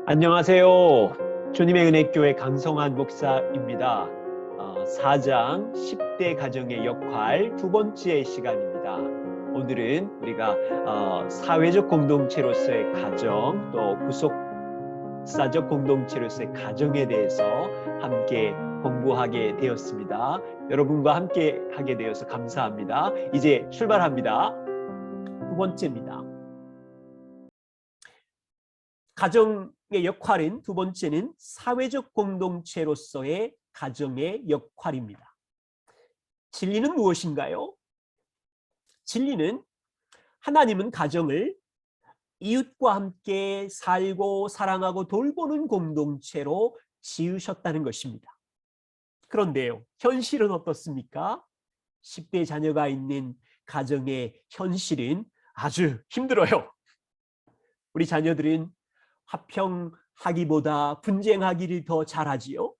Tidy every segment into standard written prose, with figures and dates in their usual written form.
안녕하세요. 주님의 은혜교회 강성환 목사입니다. 4장 10대 가정의 역할 두 번째 시간입니다. 오늘은 우리가 사회적 공동체로서의 가정, 또 구속사적 공동체로서의 가정에 대해서 함께 공부하게 되었습니다. 여러분과 함께 하게 되어서 감사합니다. 이제 출발합니다. 두 번째입니다. 가정의 역할인 두 번째는 사회적 공동체로서의 가정의 역할입니다. 진리는 무엇인가요? 진리는 하나님은 가정을 이웃과 함께 살고 사랑하고 돌보는 공동체로 지으셨다는 것입니다. 그런데요, 현실은 어떻습니까? 10대 자녀가 있는 가정의 현실은 아주 힘들어요. 우리 자녀들은 화평하기보다 분쟁하기를 더 잘하지요.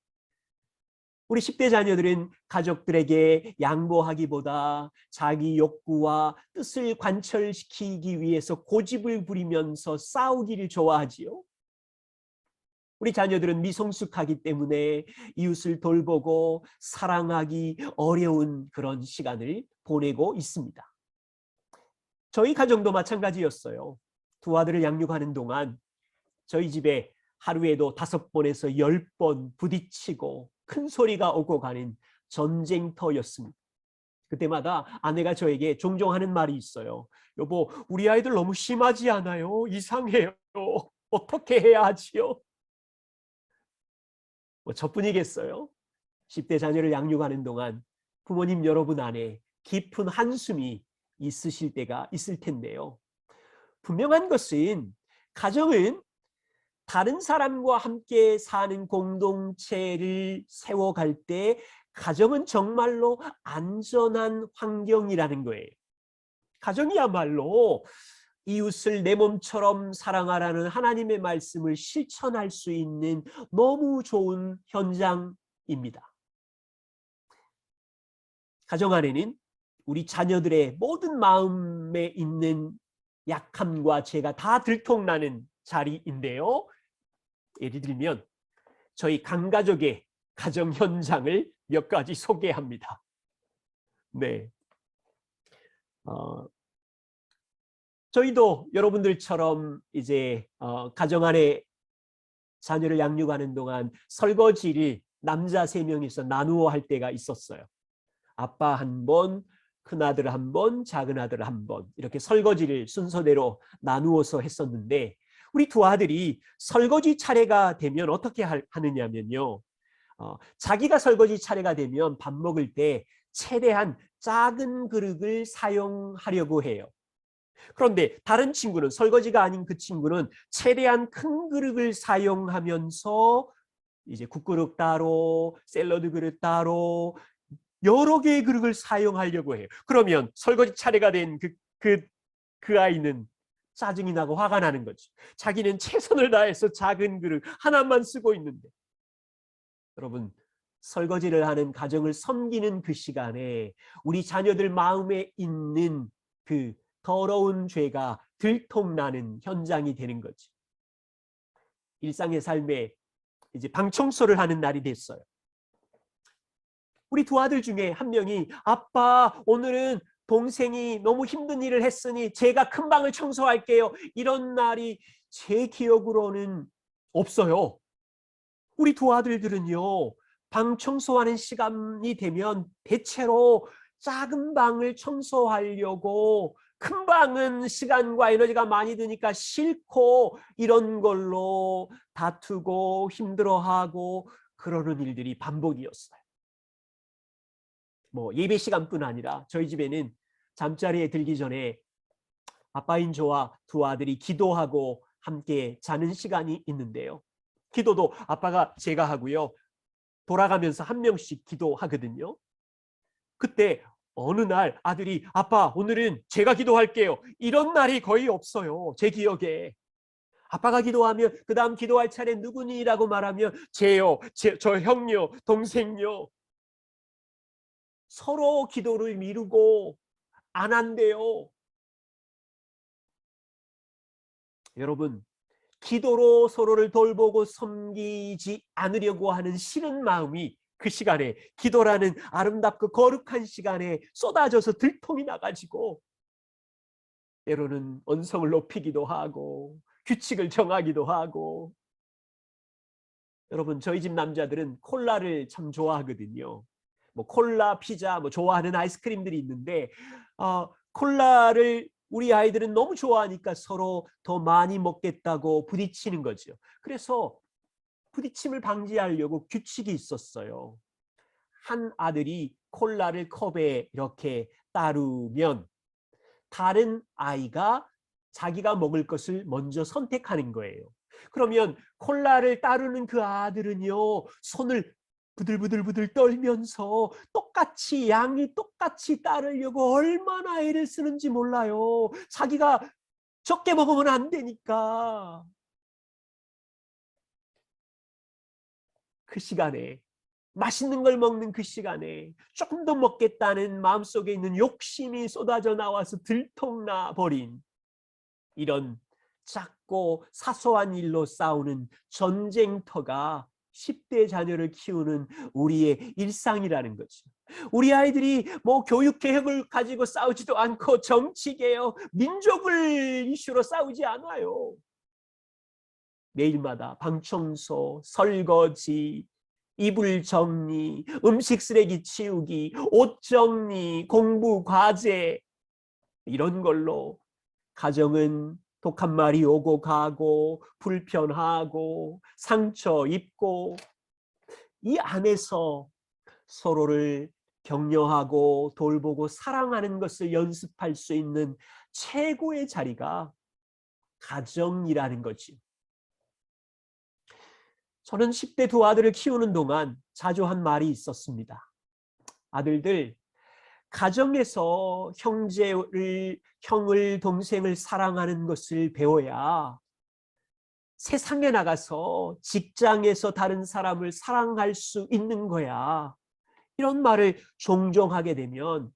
우리 10대 자녀들은 가족들에게 양보하기보다 자기 욕구와 뜻을 관철시키기 위해서 고집을 부리면서 싸우기를 좋아하지요. 우리 자녀들은 미성숙하기 때문에 이웃을 돌보고 사랑하기 어려운 그런 시간을 보내고 있습니다. 저희 가정도 마찬가지였어요. 두 아들을 양육하는 동안 저희 집에 하루에도 5번에서 10번 부딪히고 큰 소리가 오고 가는 전쟁터였습니다. 그때마다 아내가 저에게 종종 하는 말이 있어요. 여보, 우리 아이들 너무 심하지 않아요? 이상해요. 어떻게 해야 하지요? 저뿐이겠어요? 10대 자녀를 양육하는 동안 부모님 여러분 안에 깊은 한숨이 있으실 때가 있을 텐데요. 분명한 것은 가정은 다른 사람과 함께 사는 공동체를 세워갈 때 가정은 정말로 안전한 환경이라는 거예요. 가정이야말로 이웃을 내 몸처럼 사랑하라는 하나님의 말씀을 실천할 수 있는 너무 좋은 현장입니다. 가정 안에는 우리 자녀들의 모든 마음에 있는 약함과 죄가 다 들통나는 자리인데요. 예를 들면 저희 강가족의 가정 현장을 몇 가지 소개합니다. 네, 저희도 여러분들처럼 이제 가정 안에 자녀를 양육하는 동안 설거지를 남자 3명이서 나누어 할 때가 있었어요. 아빠 한 번, 큰아들 한 번, 작은아들 한 번, 이렇게 설거지를 순서대로 나누어서 했었는데 우리 두 아들이 설거지 차례가 되면 어떻게 하느냐면요. 자기가 설거지 차례가 되면 밥 먹을 때 최대한 작은 그릇을 사용하려고 해요. 그런데 다른 친구는, 설거지가 아닌 그 친구는 최대한 큰 그릇을 사용하면서 이제 국그릇 따로, 샐러드 그릇 따로 여러 개의 그릇을 사용하려고 해요. 그러면 설거지 차례가 된 그 아이는 짜증이 나고 화가 나는 거죠. 자기는 최선을 다해서 작은 그릇 하나만 쓰고 있는데. 여러분, 설거지를 하는 가정을 섬기는 그 시간에 우리 자녀들 마음에 있는 그 더러운 죄가 들통나는 현장이 되는 거지. 일상의 삶에 이제 방 청소를 하는 날이 됐어요. 우리 두 아들 중에 한 명이 아빠, 오늘은 동생이 너무 힘든 일을 했으니 제가 큰 방을 청소할게요. 이런 날이 제 기억으로는 없어요. 우리 두 아들들은요, 방 청소하는 시간이 되면 대체로 작은 방을 청소하려고, 큰 방은 시간과 에너지가 많이 드니까 싫고 이런 걸로 다투고 힘들어하고 그러는 일들이 반복이었어요. 예배 시간뿐 아니라 저희 집에는 잠자리에 들기 전에 아빠인 저와 두 아들이 기도하고 함께 자는 시간이 있는데요. 기도도 아빠가 제가 하고요. 돌아가면서 한 명씩 기도하거든요. 그때 어느 날 아들이 아빠, 오늘은 제가 기도할게요. 이런 날이 거의 없어요. 제 기억에. 아빠가 기도하면 그 다음 기도할 차례 누구니라고 말하면 쟤요, 저 형요, 동생요. 서로 기도를 미루고 안 한대요. 여러분, 기도로 서로를 돌보고 섬기지 않으려고 하는 싫은 마음이 그 시간에, 기도라는 아름답고 거룩한 시간에 쏟아져서 들통이 나가지고 때로는 언성을 높이기도 하고 규칙을 정하기도 하고. 여러분, 저희 집 남자들은 콜라를 참 좋아하거든요. 뭐 콜라, 피자, 뭐 좋아하는 아이스크림들이 있는데 콜라를 우리 아이들은 너무 좋아하니까 서로 더 많이 먹겠다고 부딪히는 거죠. 그래서 부딪힘을 방지하려고 규칙이 있었어요. 한 아들이 콜라를 컵에 이렇게 따르면 다른 아이가 자기가 먹을 것을 먼저 선택하는 거예요. 그러면 콜라를 따르는 그 아들은요, 손을 부들부들 떨면서 똑같이, 양이 똑같이 따르려고 얼마나 애를 쓰는지 몰라요. 자기가 적게 먹으면 안 되니까. 그 시간에, 맛있는 걸 먹는 그 시간에 조금 더 먹겠다는 마음속에 있는 욕심이 쏟아져 나와서 들통나 버린 이런 작고 사소한 일로 싸우는 전쟁터가 10대 자녀를 키우는 우리의 일상이라는 거죠. 우리 아이들이 뭐 교육 개혁을 가지고 싸우지도 않고 정치 개혁, 민족을 이슈로 싸우지 않아요. 매일마다 방 청소, 설거지, 이불 정리, 음식 쓰레기 치우기, 옷 정리, 공부, 과제, 이런 걸로 가정은 독한 말이 오고 가고 불편하고 상처 입고, 이 안에서 서로를 격려하고 돌보고 사랑하는 것을 연습할 수 있는 최고의 자리가 가정이라는 거지. 저는 10대 두 아들을 키우는 동안 자주 한 말이 있었습니다. 아들들, 가정에서 형을, 동생을 사랑하는 것을 배워야 세상에 나가서 직장에서 다른 사람을 사랑할 수 있는 거야. 이런 말을 종종 하게 되면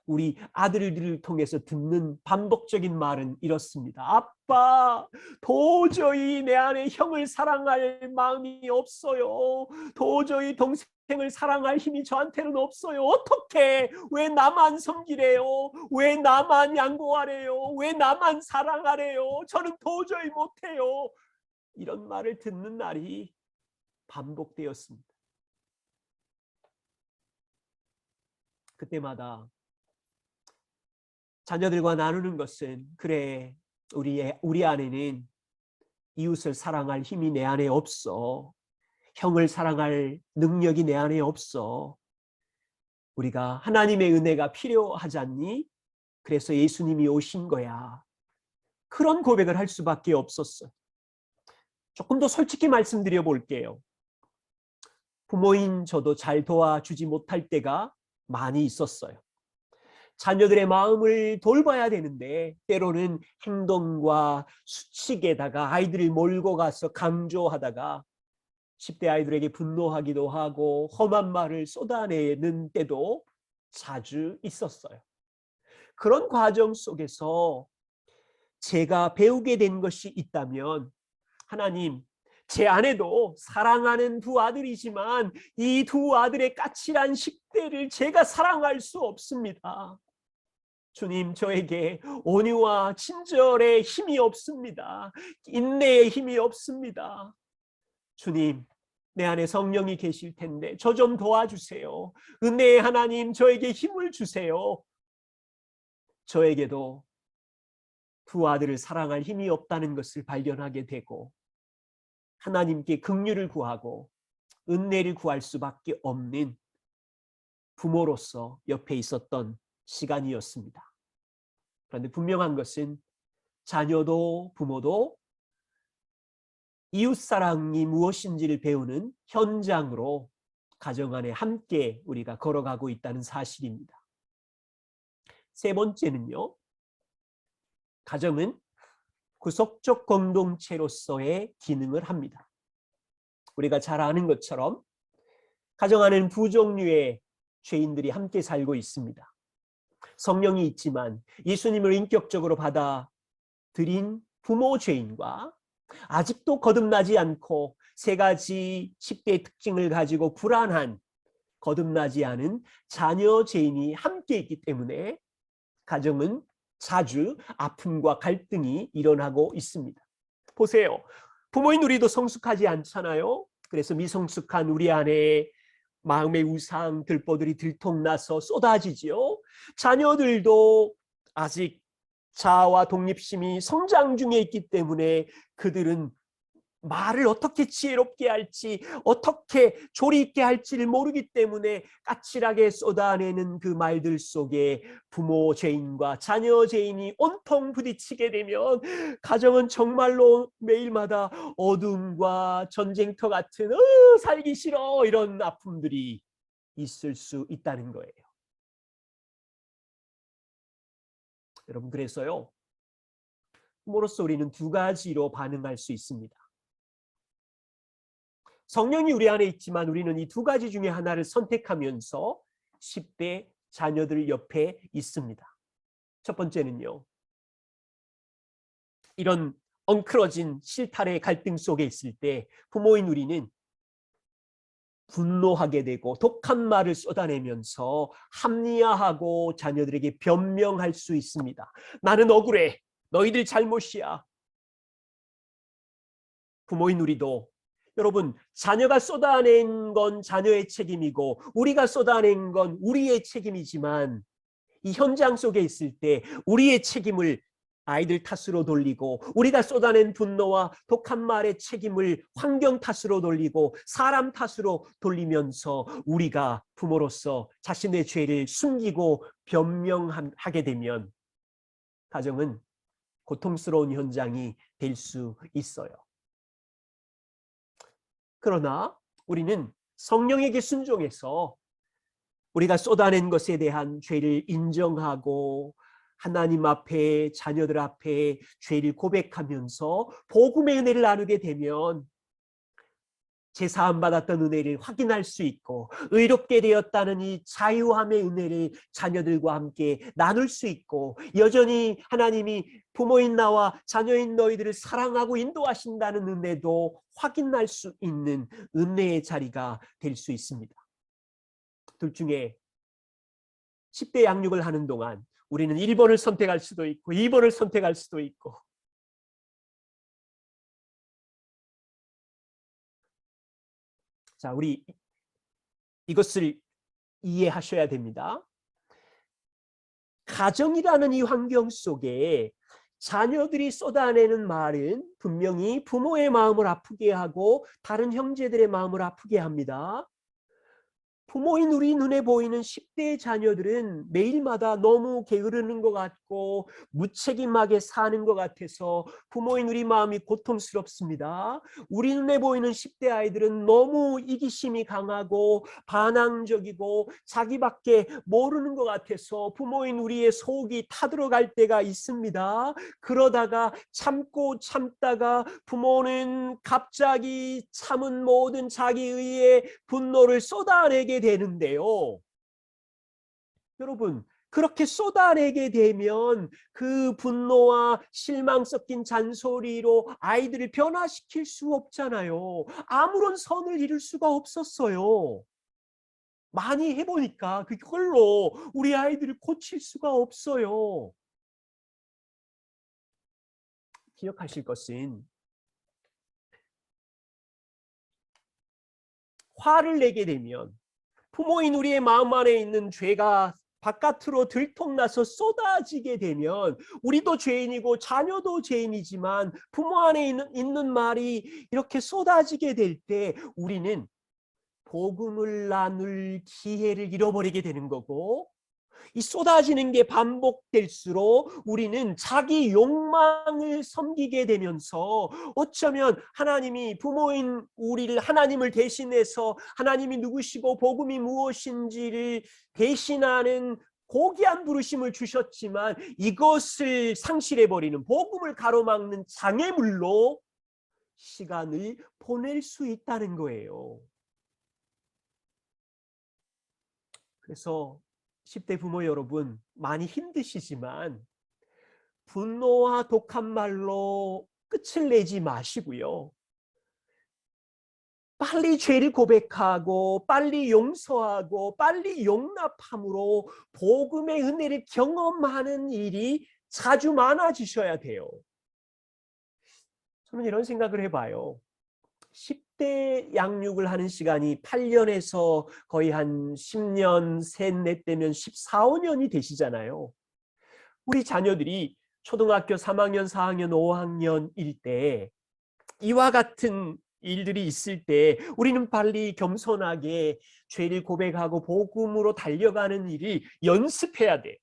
우리 아들들을 통해서 듣는 반복적인 말은 이렇습니다. 아빠, 도저히 내 안에 형을 사랑할 마음이 없어요. 도저히 동생을 사랑할 힘이 저한테는 없어요. 어떻게? 왜 나만 섬기래요? 왜 나만 양보하래요? 왜 나만 사랑하래요? 저는 도저히 못해요. 이런 말을 듣는 날이 반복되었습니다. 그때마다 자녀들과 나누는 것은, 그래, 우리 안에는 이웃을 사랑할 힘이 내 안에 없어. 형을 사랑할 능력이 내 안에 없어. 우리가 하나님의 은혜가 필요하지 않니? 그래서 예수님이 오신 거야. 그런 고백을 할 수밖에 없었어. 조금 더 솔직히 말씀드려 볼게요. 부모인 저도 잘 도와주지 못할 때가 많이 있었어요. 자녀들의 마음을 돌봐야 되는데 때로는 행동과 수칙에다가 아이들을 몰고 가서 강조하다가 10대 아이들에게 분노하기도 하고 험한 말을 쏟아내는 때도 자주 있었어요. 그런 과정 속에서 제가 배우게 된 것이 있다면, 하나님, 제 아내도 사랑하는 두 아들이지만 이 두 아들의 까칠한 10대를 제가 사랑할 수 없습니다. 주님, 저에게 온유와 친절의 힘이 없습니다. 인내의 힘이 없습니다. 주님, 내 안에 성령이 계실 텐데 저 좀 도와주세요. 은혜의 하나님, 저에게 힘을 주세요. 저에게도 두 아들을 사랑할 힘이 없다는 것을 발견하게 되고 하나님께 긍휼을 구하고 은혜를 구할 수밖에 없는 부모로서 옆에 있었던 시간이었습니다. 그런데 분명한 것은 자녀도 부모도 이웃사랑이 무엇인지를 배우는 현장으로 가정 안에 함께 우리가 걸어가고 있다는 사실입니다. 세 번째는요, 가정은 구속적 공동체로서의 기능을 합니다. 우리가 잘 아는 것처럼 가정 안에는 두 종류의 죄인들이 함께 살고 있습니다. 성령이 있지만 예수님을 인격적으로 받아들인 부모 죄인과 아직도 거듭나지 않고 세 가지 10대의 특징을 가지고 불안한, 거듭나지 않은 자녀 죄인이 함께 있기 때문에 가정은 자주 아픔과 갈등이 일어나고 있습니다. 보세요. 부모인 우리도 성숙하지 않잖아요. 그래서 미성숙한 우리 안에 마음의 우상, 들보들이 들통나서 쏟아지지요. 자녀들도 아직 자아와 독립심이 성장 중에 있기 때문에 그들은 말을 어떻게 지혜롭게 할지, 어떻게 조리 있게 할지를 모르기 때문에 까칠하게 쏟아내는 그 말들 속에 부모 죄인과 자녀 죄인이 온통 부딪히게 되면 가정은 정말로 매일마다 어둠과 전쟁터 같은 살기 싫어 이런 아픔들이 있을 수 있다는 거예요. 여러분, 그래서요, 부모로서 우리는 두 가지로 반응할 수 있습니다. 성령이 우리 안에 있지만 우리는 이 두 가지 중에 하나를 선택하면서 10대 자녀들 옆에 있습니다. 첫 번째는요, 이런 엉클어진 실타래 갈등 속에 있을 때 부모인 우리는 분노하게 되고 독한 말을 쏟아내면서 합리화하고 자녀들에게 변명할 수 있습니다. 나는 억울해. 너희들 잘못이야. 부모인 우리도, 여러분, 자녀가 쏟아낸 건 자녀의 책임이고 우리가 쏟아낸 건 우리의 책임이지만 이 현장 속에 있을 때 우리의 책임을 아이들 탓으로 돌리고 우리가 쏟아낸 분노와 독한 말의 책임을 환경 탓으로 돌리고 사람 탓으로 돌리면서 우리가 부모로서 자신의 죄를 숨기고 변명하게 되면 가정은 고통스러운 현장이 될 수 있어요. 그러나 우리는 성령에게 순종해서 우리가 쏟아낸 것에 대한 죄를 인정하고 하나님 앞에, 자녀들 앞에 죄를 고백하면서 복음의 은혜를 나누게 되면 제사함 받았던 은혜를 확인할 수 있고 의롭게 되었다는 이 자유함의 은혜를 자녀들과 함께 나눌 수 있고 여전히 하나님이 부모인 나와 자녀인 너희들을 사랑하고 인도하신다는 은혜도 확인할 수 있는 은혜의 자리가 될 수 있습니다. 둘 중에 10대 양육을 하는 동안 우리는 1번을 선택할 수도 있고 2번을 선택할 수도 있고, 자, 우리 이것을 이해하셔야 됩니다. 가정이라는 이 환경 속에 자녀들이 쏟아내는 말은 분명히 부모의 마음을 아프게 하고 다른 형제들의 마음을 아프게 합니다. 부모인 우리 눈에 보이는 10대 자녀들은 매일마다 너무 게으르는 것 같고 무책임하게 사는 것 같아서 부모인 우리 마음이 고통스럽습니다. 우리 눈에 보이는 10대 아이들은 너무 이기심이 강하고 반항적이고 자기밖에 모르는 것 같아서 부모인 우리의 속이 타들어갈 때가 있습니다. 그러다가 참고 참다가 부모는 갑자기 참은 모든 자기의 분노를 쏟아내게 되는데요. 여러분, 그렇게 쏟아내게 되면 그 분노와 실망 섞인 잔소리로 아이들을 변화시킬 수 없잖아요. 아무런 선을 이룰 수가 없었어요. 많이 해보니까 그걸로 우리 아이들을 고칠 수가 없어요. 기억하실 것은 화를 내게 되면 부모인 우리의 마음 안에 있는 죄가 바깥으로 들통나서 쏟아지게 되면 우리도 죄인이고 자녀도 죄인이지만 부모 안에 있는 말이 이렇게 쏟아지게 될 때 우리는 복음을 나눌 기회를 잃어버리게 되는 거고, 이 쏟아지는 게 반복될수록 우리는 자기 욕망을 섬기게 되면서 어쩌면 하나님이 부모인 우리를 하나님을 대신해서 하나님이 누구시고 복음이 무엇인지를 대신하는 고귀한 부르심을 주셨지만 이것을 상실해버리는, 복음을 가로막는 장애물로 시간을 보낼 수 있다는 거예요. 그래서 10대 부모 여러분, 많이 힘드시지만 분노와 독한 말로 끝을 내지 마시고요. 빨리 죄를 고백하고 빨리 용서하고 빨리 용납함으로 복음의 은혜를 경험하는 일이 자주 많아지셔야 돼요. 저는 이런 생각을 해봐요. 10대 양육을 하는 시간이 8년에서 거의 한 10년, 셋넷 되면 14, 15년이 되시잖아요. 우리 자녀들이 초등학교 3학년, 4학년, 5학년일 때 이와 같은 일들이 있을 때 우리는 빨리 겸손하게 죄를 고백하고 복음으로 달려가는 일을 연습해야 돼.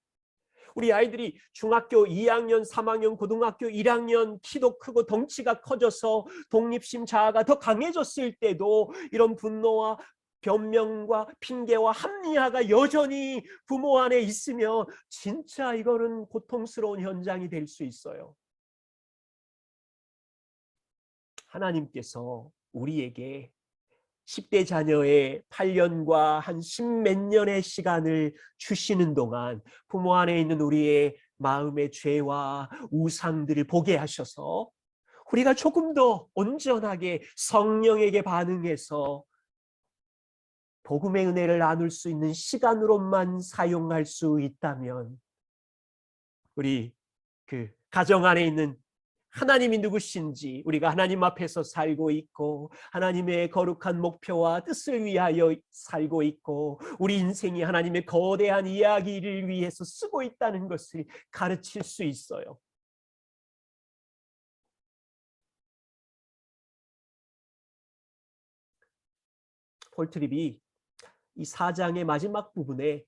우리 아이들이 중학교 2학년, 3학년, 고등학교 1학년 키도 크고 덩치가 커져서 독립심 자아가 더 강해졌을 때도 이런 분노와 변명과 핑계와 합리화가 여전히 부모 안에 있으면 진짜 이거는 고통스러운 현장이 될 수 있어요. 하나님께서 우리에게 10대 자녀의 8년과 한 10몇 년의 시간을 주시는 동안 부모 안에 있는 우리의 마음의 죄와 우상들을 보게 하셔서 우리가 조금 더 온전하게 성령에게 반응해서 복음의 은혜를 나눌 수 있는 시간으로만 사용할 수 있다면 우리 그 가정 안에 있는 하나님이 누구신지, 우리가 하나님 앞에서 살고 있고 하나님의 거룩한 목표와 뜻을 위하여 살고 있고 우리 인생이 하나님의 거대한 이야기를 위해서 쓰고 있다는 것을 가르칠 수 있어요. 폴 트립이 이 4장의 마지막 부분에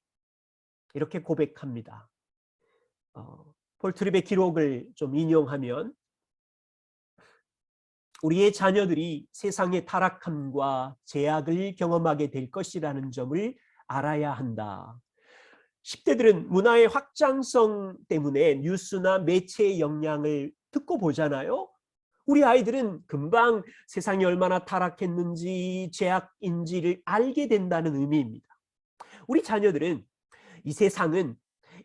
이렇게 고백합니다. 폴 트립의 기록을 좀 인용하면 우리의 자녀들이 세상의 타락함과 제약을 경험하게 될 것이라는 점을 알아야 한다. 10대들은 문화의 확장성 때문에 뉴스나 매체의 영향을 듣고 보잖아요. 우리 아이들은 금방 세상이 얼마나 타락했는지 제약인지를 알게 된다는 의미입니다. 우리 자녀들은 이 세상은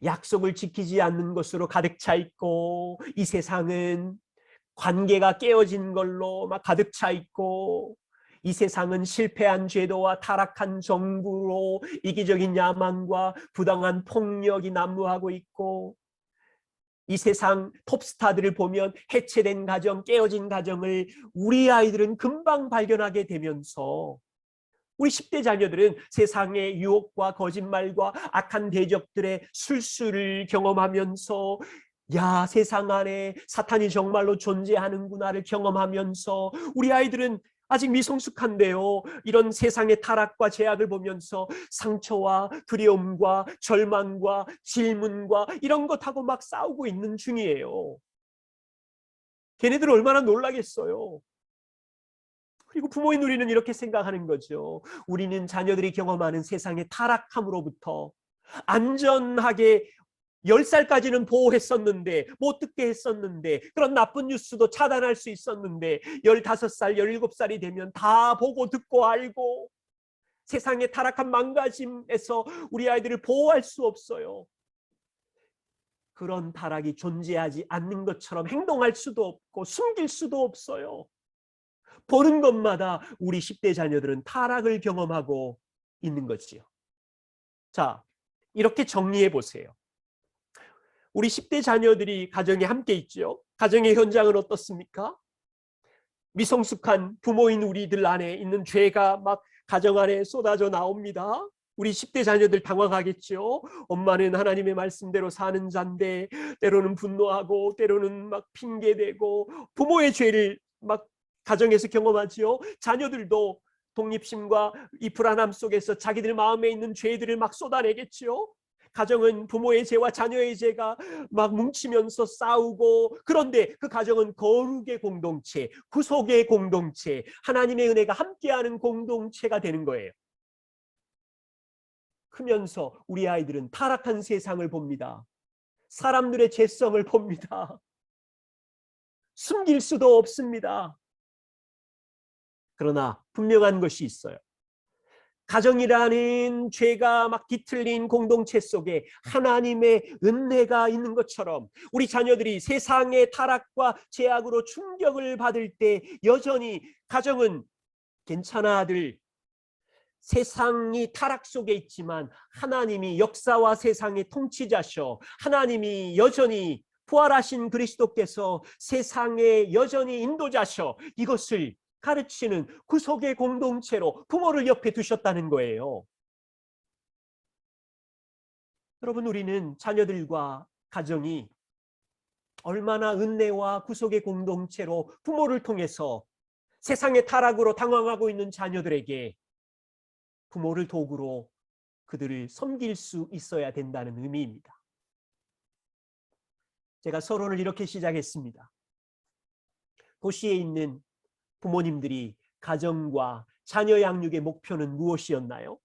약속을 지키지 않는 것으로 가득 차 있고 이 세상은 관계가 깨어진 걸로 막 가득 차 있고 이 세상은 실패한 제도와 타락한 정부로 이기적인 야망과 부당한 폭력이 난무하고 있고 이 세상 톱스타들을 보면 해체된 가정, 깨어진 가정을 우리 아이들은 금방 발견하게 되면서 우리 10대 자녀들은 세상의 유혹과 거짓말과 악한 대적들의 술수를 경험하면서 야, 세상 안에 사탄이 정말로 존재하는구나를 경험하면서 우리 아이들은 아직 미성숙한데요. 이런 세상의 타락과 제약을 보면서 상처와 두려움과 절망과 질문과 이런 것하고 막 싸우고 있는 중이에요. 걔네들 얼마나 놀라겠어요. 그리고 부모인 우리는 이렇게 생각하는 거죠. 우리는 자녀들이 경험하는 세상의 타락함으로부터 안전하게 10살까지는 보호했었는데 못 듣게 했었는데 그런 나쁜 뉴스도 차단할 수 있었는데 15살, 17살이 되면 다 보고 듣고 알고 세상의 타락한 망가짐에서 우리 아이들을 보호할 수 없어요. 그런 타락이 존재하지 않는 것처럼 행동할 수도 없고 숨길 수도 없어요. 보는 것마다 우리 10대 자녀들은 타락을 경험하고 있는 거지요. 자, 이렇게 정리해 보세요. 우리 10대 자녀들이 가정에 함께 있죠. 가정의 현장은 어떻습니까? 미성숙한 부모인 우리들 안에 있는 죄가 막 가정 안에 쏟아져 나옵니다. 우리 10대 자녀들 당황하겠죠. 엄마는 하나님의 말씀대로 사는 자인데 때로는 분노하고 때로는 막 핑계대고 부모의 죄를 막 가정에서 경험하지요. 자녀들도 독립심과 이 불안함 속에서 자기들 마음에 있는 죄들을 막 쏟아내겠지요. 가정은 부모의 죄와 자녀의 죄가 막 뭉치면서 싸우고 그런데 그 가정은 거룩의 공동체, 구속의 공동체, 하나님의 은혜가 함께하는 공동체가 되는 거예요. 크면서 우리 아이들은 타락한 세상을 봅니다. 사람들의 죄성을 봅니다. 숨길 수도 없습니다. 그러나 분명한 것이 있어요. 가정이라는 죄가 막 뒤틀린 공동체 속에 하나님의 은혜가 있는 것처럼 우리 자녀들이 세상의 타락과 죄악으로 충격을 받을 때 여전히 가정은 괜찮아 아들, 세상이 타락 속에 있지만 하나님이 역사와 세상의 통치자셔. 하나님이 여전히 부활하신 그리스도께서 세상에 여전히 인도자셔. 이것을 가르치는 구속의 공동체로 부모를 옆에 두셨다는 거예요. 여러분, 우리는 자녀들과 가정이 얼마나 은혜와 구속의 공동체로 부모를 통해서 세상의 타락으로 당황하고 있는 자녀들에게 부모를 도구로 그들을 섬길 수 있어야 된다는 의미입니다. 제가 서론을 이렇게 시작했습니다. 도시에 있는 부모님들이 가정과 자녀 양육의 목표는 무엇이었나요?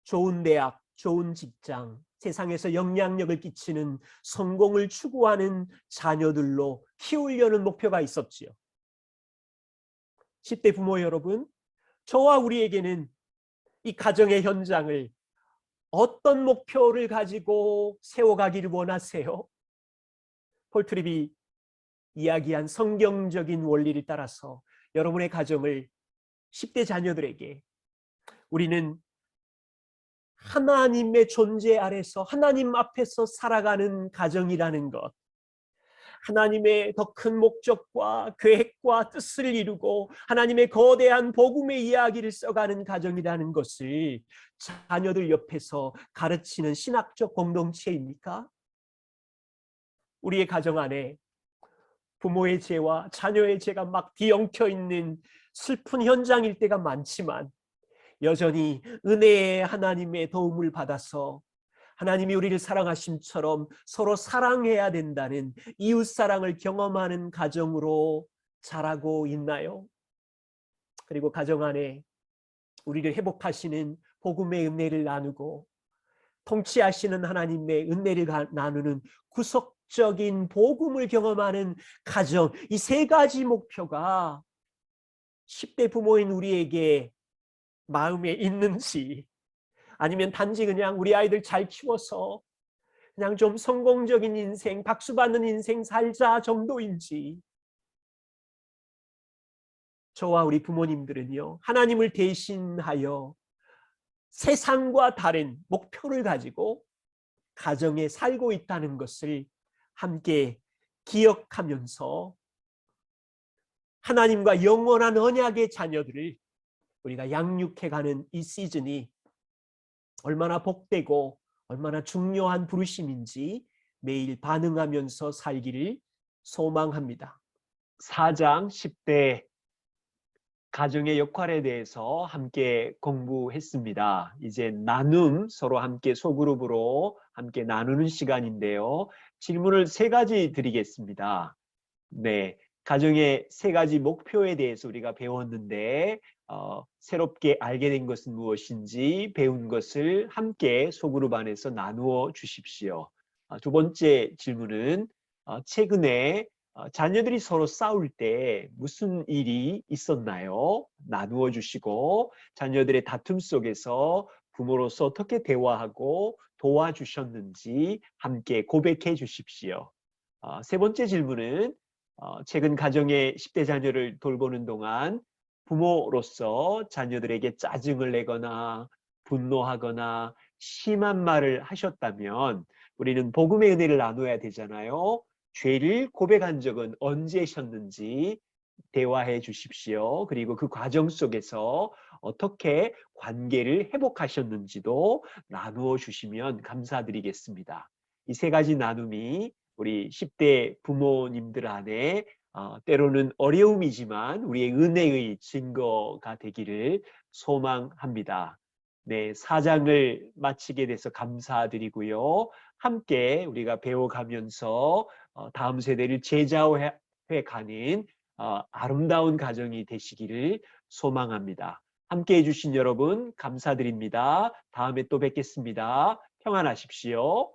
좋은 대학, 좋은 직장, 세상에서 영향력을 끼치는 성공을 추구하는 자녀들로 키우려는 목표가 있었지요. 10대 부모 여러분, 저와 우리에게는 이 가정의 현장을 어떤 목표를 가지고 세워가기를 원하세요? 폴 트립이 이야기한 성경적인 원리를 따라서 여러분의 가정을 10대 자녀들에게 우리는 하나님의 존재 아래서 하나님 앞에서 살아가는 가정이라는 것, 하나님의 더 큰 목적과 계획과 뜻을 이루고 하나님의 거대한 복음의 이야기를 써가는 가정이라는 것을 자녀들 옆에서 가르치는 신학적 공동체입니까? 우리의 가정 안에 부모의 죄와 자녀의 죄가 막 뒤엉켜 있는 슬픈 현장일 때가 많지만 여전히 은혜의 하나님의 도움을 받아서 하나님이 우리를 사랑하심처럼 서로 사랑해야 된다는 이웃사랑을 경험하는 가정으로 자라고 있나요? 그리고 가정 안에 우리를 회복하시는 복음의 은혜를 나누고 통치하시는 하나님의 은혜를 나누는 구속적인 복음을 경험하는 가정, 이 세 가지 목표가 10대 부모인 우리에게 마음에 있는지, 아니면 단지 그냥 우리 아이들 잘 키워서 그냥 좀 성공적인 인생, 박수 받는 인생 살자 정도인지. 저와 우리 부모님들은요, 하나님을 대신하여 세상과 다른 목표를 가지고 가정에 살고 있다는 것을 함께 기억하면서 하나님과 영원한 언약의 자녀들을 우리가 양육해가는 이 시즌이 얼마나 복되고 얼마나 중요한 부르심인지 매일 반응하면서 살기를 소망합니다. 4장 10대 가정의 역할에 대해서 함께 공부했습니다. 이제 나눔, 서로 함께 소그룹으로 함께 나누는 시간인데요. 질문을 3가지 드리겠습니다. 네, 가정의 3가지 목표에 대해서 우리가 배웠는데 새롭게 알게 된 것은 무엇인지 배운 것을 함께 소그룹 안에서 나누어 주십시오. 2번째 질문은 최근에 자녀들이 서로 싸울 때 무슨 일이 있었나요? 나누어 주시고 자녀들의 다툼 속에서 부모로서 어떻게 대화하고 도와주셨는지 함께 고백해 주십시오. 3번째 질문은 최근 가정의 10대 자녀를 돌보는 동안 부모로서 자녀들에게 짜증을 내거나 분노하거나 심한 말을 하셨다면 우리는 복음의 은혜를 나눠야 되잖아요. 죄를 고백한 적은 언제셨는지 대화해 주십시오. 그리고 그 과정 속에서 어떻게 관계를 회복하셨는지도 나누어 주시면 감사드리겠습니다. 이 3가지 나눔이 우리 10대 부모님들 안에 때로는 어려움이지만 우리의 은혜의 증거가 되기를 소망합니다. 네, 4장을 마치게 돼서 감사드리고요. 함께 우리가 배워가면서 다음 세대를 제자해 가는 아름다운 가정이 되시기를 소망합니다. 함께 해주신 여러분 감사드립니다. 다음에 또 뵙겠습니다. 평안하십시오.